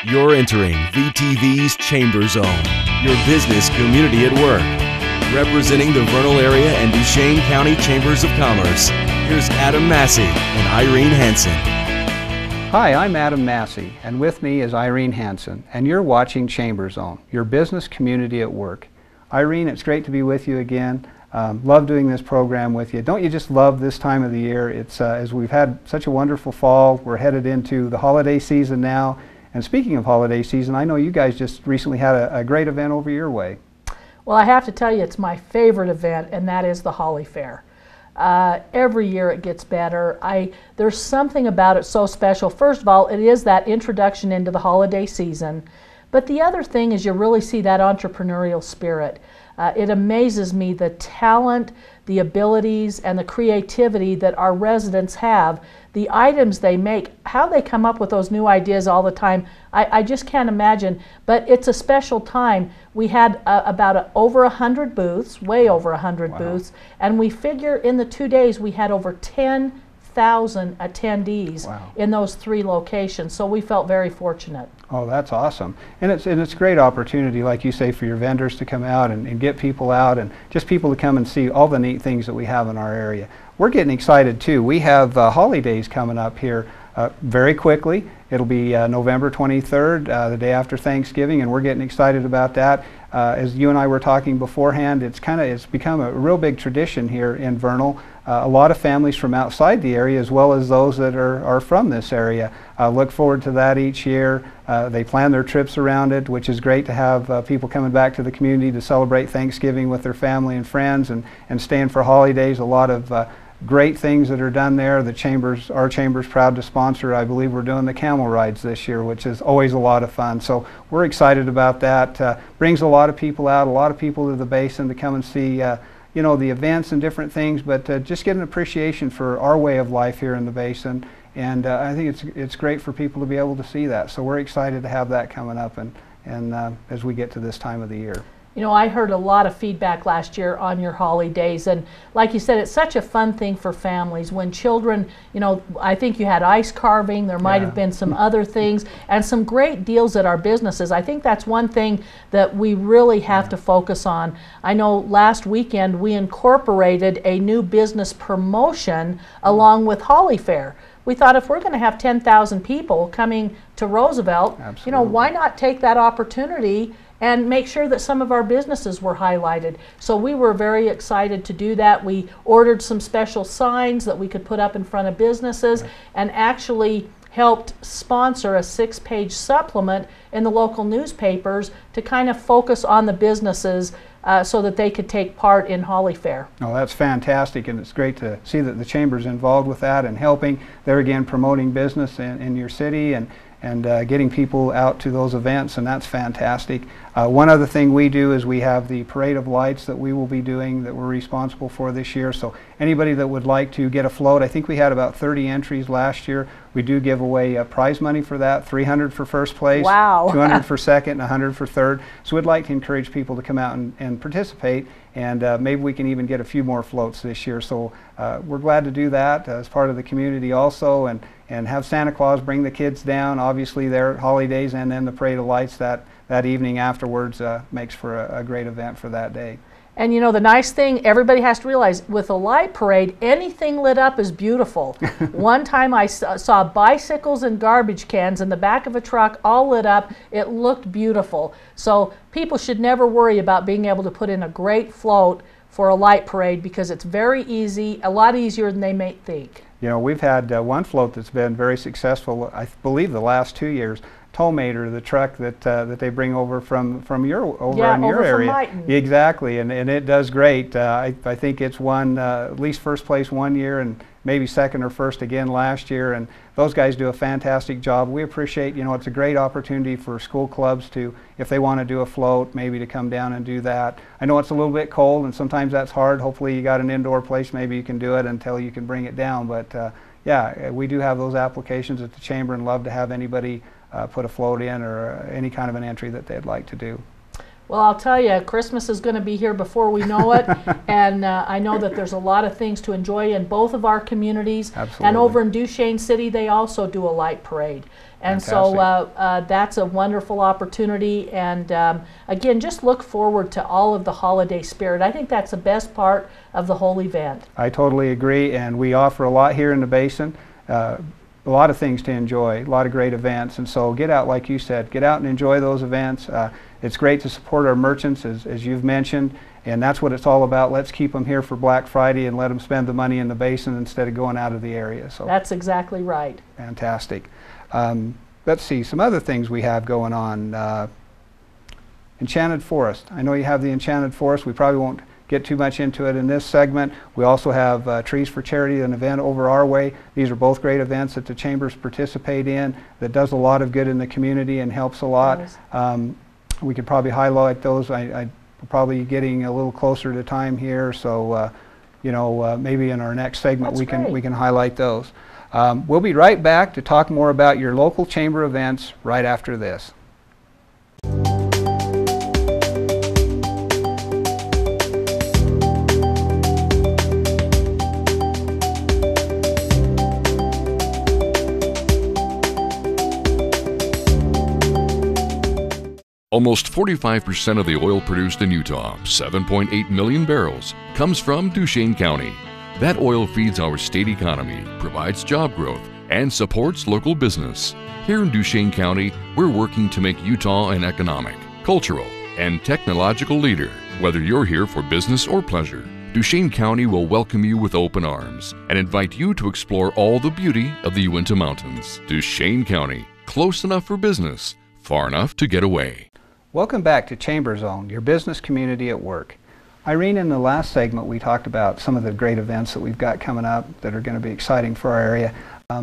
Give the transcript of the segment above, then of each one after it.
You're entering VTV's Chamber Zone, your business community at work. Representing the Vernal area and Duchesne County Chambers of Commerce, here's Adam Massey and Irene Hansen. Hi, I'm Adam Massey, and with me is Irene Hansen, and you're watching Chamber Zone, your business community at work. Irene, it's great to be with you again. Love doing this program with you. Don't you just love this time of the year? It's as we've had such a wonderful fall, we're headed into the holiday season now. And speaking of holiday season, I know you guys just recently had a great event over your way. Well, I have to tell you, it's my favorite event, and that is the Holly Fair. Every year it gets better. There's something about it so special. First of all, it is that introduction into the holiday season. But the other thing is you really see that entrepreneurial spirit. It amazes me the talent, the abilities, and the creativity that our residents have. The items they make, how they come up with those new ideas all the time, I just can't imagine. But it's a special time. We had over 100 booths, way over 100 booths, and we figure in the 2 days we had over 10,000 attendees in those 3 locations. So we felt very fortunate. Oh, that's awesome. And it's a great opportunity, like you say, for your vendors to come out and get people out and just people to come and see all the neat things that we have in our area. We're getting excited too. We have holidays coming up here very quickly. It'll be November 23rd, the day after Thanksgiving, and we're getting excited about that. As you and I were talking beforehand, it's become a real big tradition here in Vernal. A lot of families from outside the area, as well as those that are from this area, look forward to that each year. They plan their trips around it, which is great to have people coming back to the community to celebrate Thanksgiving with their family and friends and staying for holidays. A lot of great things that are done there. Our chamber's proud to sponsor. I believe we're doing the camel rides this year, which is always a lot of fun. So we're excited about that. Brings a lot of people out, a lot of people to the basin to come and see you know, the events and different things, but just get an appreciation for our way of life here in the basin. And I think it's great for people to be able to see that. So we're excited to have that coming up and as we get to this time of the year. You know, I heard a lot of feedback last year on your holidays, and like you said, it's such a fun thing for families when children, you know, I think you had ice carving, there might have been some other things, and some great deals at our businesses. I think that's one thing that we really have to focus on. I know last weekend we incorporated a new business promotion along with Holly Fair. We thought if we're going to have 10,000 people coming to Roosevelt, you know, why not take that opportunity and make sure that some of our businesses were highlighted. So we were very excited to do that. We ordered some special signs that we could put up in front of businesses and actually helped sponsor a 6-page supplement in the local newspapers to kind of focus on the businesses so that they could take part in Holly Fair. Oh, that's fantastic, and it's great to see that the Chamber's involved with that and helping. There again, promoting business in your city and getting people out to those events, and that's fantastic. One other thing we do is we have the Parade of Lights that we will be doing that we're responsible for this year. So anybody that would like to get a float, I think we had about 30 entries last year. We do give away prize money for that, $300 for first place, $200 for second, and $100 for third. So we'd like to encourage people to come out and participate, and maybe we can even get a few more floats this year. So we're glad to do that as part of the community also, and have Santa Claus bring the kids down, obviously their holidays, and then the Parade of Lights that evening afterwards makes for a great event for that day. And you know, the nice thing everybody has to realize, with a light parade, anything lit up is beautiful. One time I saw bicycles and garbage cans in the back of a truck all lit up. It looked beautiful. So people should never worry about being able to put in a great float for a light parade, because it's very easy, a lot easier than they may think. You know, we've had one float that's been very successful, I believe the last 2 years. Tollmater, the truck that they bring over from your area. Exactly, and it does great. I think it's won at least first place one year and maybe second or first again last year, and those guys do a fantastic job. We appreciate, you know, it's a great opportunity for school clubs to, if they want to do a float, maybe to come down and do that. I know it's a little bit cold and sometimes that's hard. Hopefully you got an indoor place, maybe you can do it until you can bring it down, but yeah, we do have those applications at the Chamber and love to have anybody put a float in or any kind of an entry that they'd like to do. Well, I'll tell you, Christmas is going to be here before we know it, and I know that there's a lot of things to enjoy in both of our communities. Absolutely. And over in Duchesne City, they also do a light parade. And so that's a wonderful opportunity, and again, just look forward to all of the holiday spirit. I think that's the best part of the whole event. I totally agree, and we offer a lot here in the Basin. A lot of things to enjoy, a lot of great events, and so get out, like you said, get out and enjoy those events. It's great to support our merchants, as you've mentioned, and that's what it's all about. Let's keep them here for Black Friday and let them spend the money in the Basin instead of going out of the area. So that's exactly right. Fantastic. Let's see, some other things we have going on. Enchanted Forest. I know you have the Enchanted Forest. We probably won't get too much into it in this segment. We also have Trees for Charity, an event over our way. These are both great events that the chambers participate in that does a lot of good in the community and helps a lot. We could probably highlight those. We're probably getting a little closer to time here, so you know, maybe in our next segment we can highlight those. We'll be right back to talk more about your local chamber events right after this. Almost 45% of the oil produced in Utah, 7.8 million barrels, comes from Duchesne County. That oil feeds our state economy, provides job growth, and supports local business. Here in Duchesne County, we're working to make Utah an economic, cultural, and technological leader. Whether you're here for business or pleasure, Duchesne County will welcome you with open arms and invite you to explore all the beauty of the Uinta Mountains. Duchesne County, close enough for business, far enough to get away. Welcome back to Chamber Zone, your business community at work. Irene, in the last segment we talked about some of the great events that we've got coming up that are going to be exciting for our area.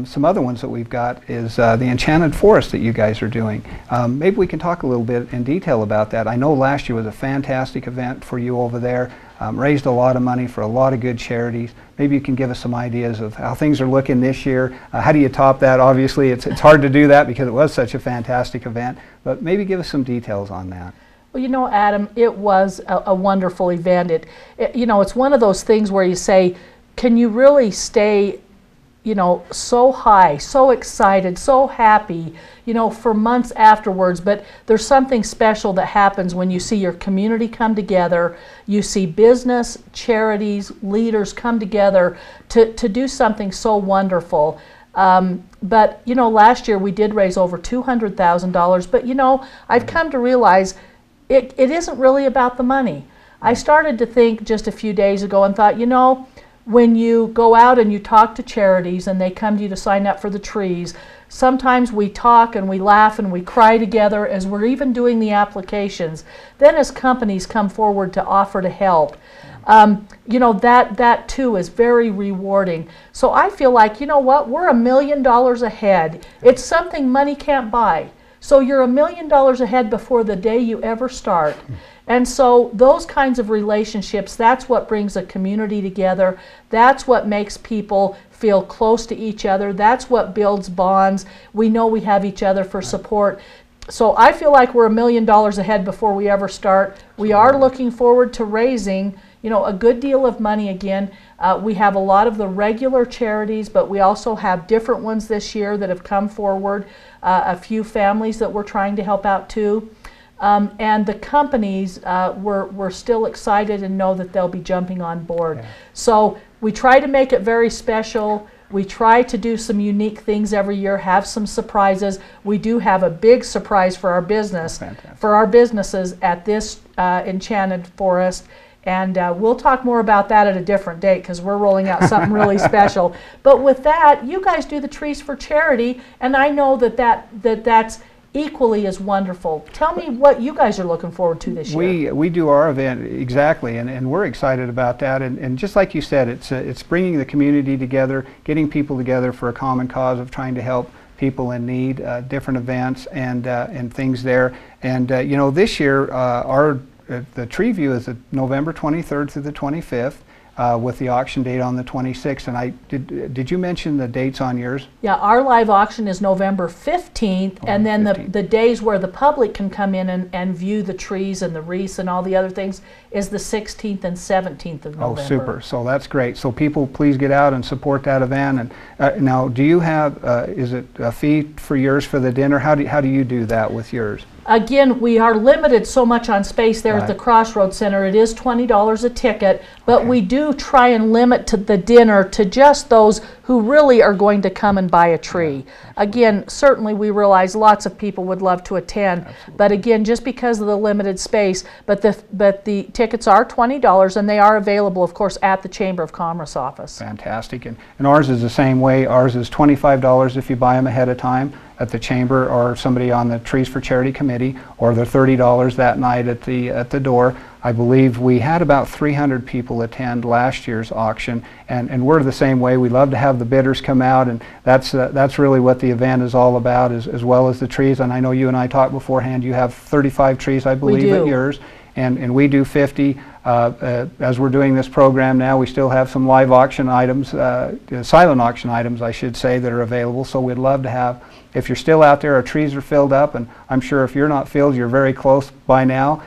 Some other ones that we've got is the Enchanted Forest that you guys are doing. Maybe we can talk a little bit in detail about that. I know last year was a fantastic event for you over there, raised a lot of money for a lot of good charities. Maybe you can give us some ideas of how things are looking this year. How do you top that? Obviously it's hard to do that because it was such a fantastic event, but maybe give us some details on that. Well, you know, Adam, it was a wonderful event. You know, it's one of those things where you say, can you really stay, you know, so high, so excited, so happy, you know, for months afterwards? But there's something special that happens when you see your community come together, you see business, charities, leaders come together to do something so wonderful. But, you know, last year we did raise over $200,000, but, you know, I've come to realize it isn't really about the money. I started to think just a few days ago and thought, you know, when you go out and you talk to charities and they come to you to sign up for the trees, sometimes we talk and we laugh and we cry together as we're even doing the applications. Then as companies come forward to offer to help, you know, that too is very rewarding. So I feel like, you know what, we're $1 million ahead. It's something money can't buy. So you're $1 million ahead before the day you ever start. And so those kinds of relationships, that's what brings a community together. That's what makes people feel close to each other. That's what builds bonds. We know we have each other for support. So I feel like we're $1 million ahead before we ever start. We are looking forward to raising, you know, a good deal of money again. We have a lot of the regular charities, but we also have different ones this year that have come forward, a few families that we're trying to help out too. And the companies, we're still excited and know that they'll be jumping on board. Yeah. So we try to make it very special. We try to do some unique things every year, have some surprises. We do have a big surprise for our business, for our businesses at this Enchanted Forest. And we'll talk more about that at a different date because we're rolling out something really special. But with that, you guys do the Trees for Charity, and I know that's equally as wonderful. Tell me what you guys are looking forward to this year. We do our event exactly, and we're excited about that. And just like you said, it's bringing the community together, getting people together for a common cause of trying to help people in need, different events and things there. And you know, this year the tree view is November 23rd through the 25th. with the auction date on the 26th. And did you mention the dates on yours? Yeah, our live auction is November 15th, and then the days where the public can come in and view the trees and the wreaths and all the other things is the 16th and 17th of November. Oh, super. So that's great. So people, please get out and support that event. And now, do you have, is it a fee for yours for the dinner? How do you do that with yours? Again, we are limited so much on space there at the Crossroads Center. It is $20 a ticket, but we do try and limit to the dinner to just those who really are going to come and buy a tree. Again, certainly we realize lots of people would love to attend, but again, just because of the limited space, but the tickets are $20 and they are available, of course, at the Chamber of Commerce office. Fantastic. And ours is the same way. Ours is $25 if you buy them ahead of time at the Chamber or somebody on the Trees for Charity Committee, or the $30 that night at the door. I believe we had about 300 people attend last year's auction, and we're the same way. We love to have the bidders come out, and that's really what the event is all about, as well as the trees. And I know you and I talked beforehand. You have 35 trees, I believe, at yours, and we do 50. As we're doing this program now, we still have some live auction items, silent auction items, I should say, that are available. So we'd love to have, if you're still out there, our trees are filled up, and I'm sure if you're not filled, you're very close by now.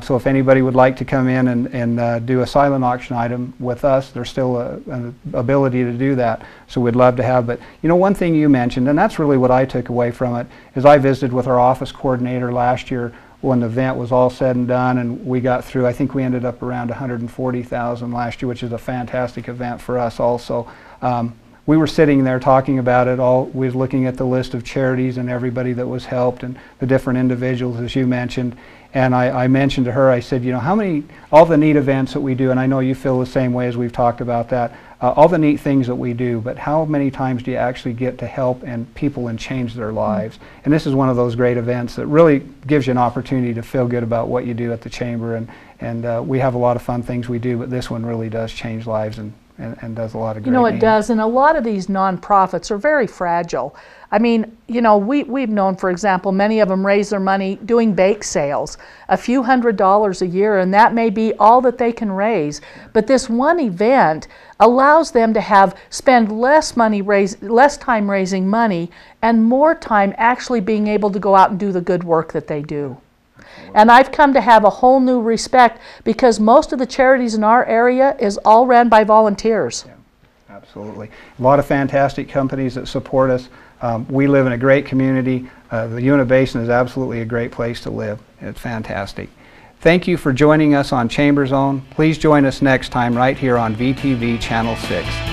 So if anybody would like to come in and do a silent auction item with us, there's still an ability to do that. So we'd love to have. But you know, one thing you mentioned, and that's really what I took away from it, is I visited with our office coordinator last year when the event was all said and done, and we got through. I think we ended up around 140,000 last year, which is a fantastic event for us also. We were sitting there talking about it all. We were looking at the list of charities and everybody that was helped and the different individuals, as you mentioned. And I mentioned to her, I said, you know, all the neat events that we do, and I know you feel the same way as we've talked about that, all the neat things that we do, but how many times do you actually get to help people and change their lives? And this is one of those great events that really gives you an opportunity to feel good about what you do at the Chamber. And we have a lot of fun things we do, but this one really does change lives and does a lot of great things. It does, and a lot of these nonprofits are very fragile. I mean, you know, we've known, for example, many of them raise their money doing bake sales, a few $100s a year, and that may be all that they can raise. But this one event allows them to spend less time raising money and more time actually being able to go out and do the good work that they do. And I've come to have a whole new respect because most of the charities in our area is all ran by volunteers. Yeah, absolutely. A lot of fantastic companies that support us. We live in a great community. The Uinta Basin is absolutely a great place to live. It's fantastic. Thank you for joining us on Chamber Zone. Please join us next time right here on VTV Channel 6.